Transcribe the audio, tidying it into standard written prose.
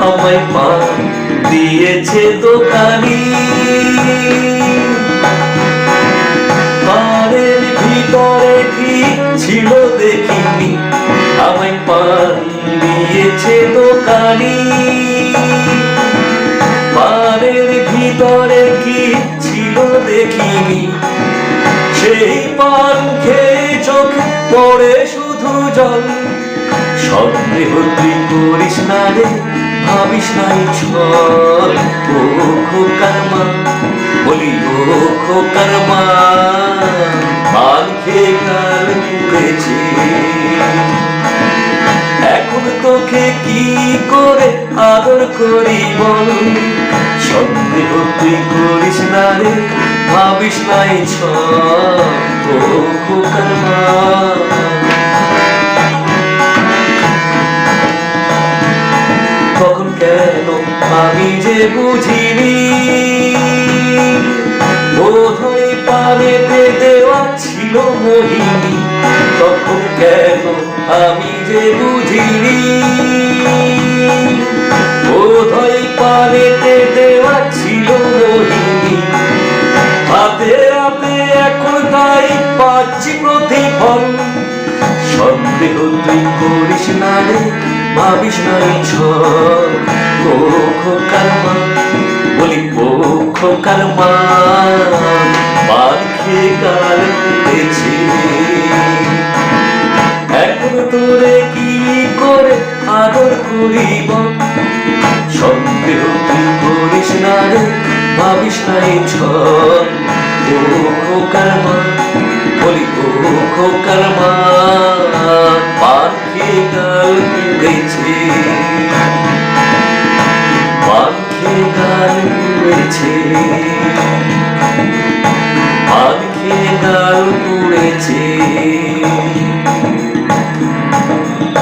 আমায় পান দিয়েছে দোকানি। পানের ভিতরে কি ছিল দেখিনি, আমায় পান দিয়েছে দোকানি। পানের ভিতরে কি ছিল দেখিনি, সেই পান খেয়ে চোখে পড়ে শুধু জল। সন্দেহ তুই করিস না রে, ভাবিস নাই ছল। ও খোকার মা, বলি ও খোকার মা, পান খেয়ে গাল পুড়েছে। এখন তোকে কি করে আদর করি বল। সন্দেহ তুই করিস না রে, ভাবিস নাই ছল। ও খোকার মা। তখন কেন আমি যে বুঝিনি, বোধহয় পানেতে দেওয়া ছিল মোহিনী। তখন কেন আমি যে বুঝিনি, বোধহয় পানেতে দেওয়া ছিল মোহিনী। হাতে হাতে এখন তাই পাচ্ছি প্রতিফল। সন্দেহ তুই করিস না রে, ভাবিস নাই ছল। ও খোকার মা, বলি ও খোকার মা, পান খেয়ে গাল পুড়েছে। এখন তোরে কি করে আদর করিব। সন্দেহ তুই করিস না রে, ভাবিস নাই ছল। ও খোকার মা, বলি ও খোকার মা, পান খেয়ে গাল পুড়েছে। পান খেয়ে গাল পুড়েছে, পান খেয়ে গাল পুড়েছে।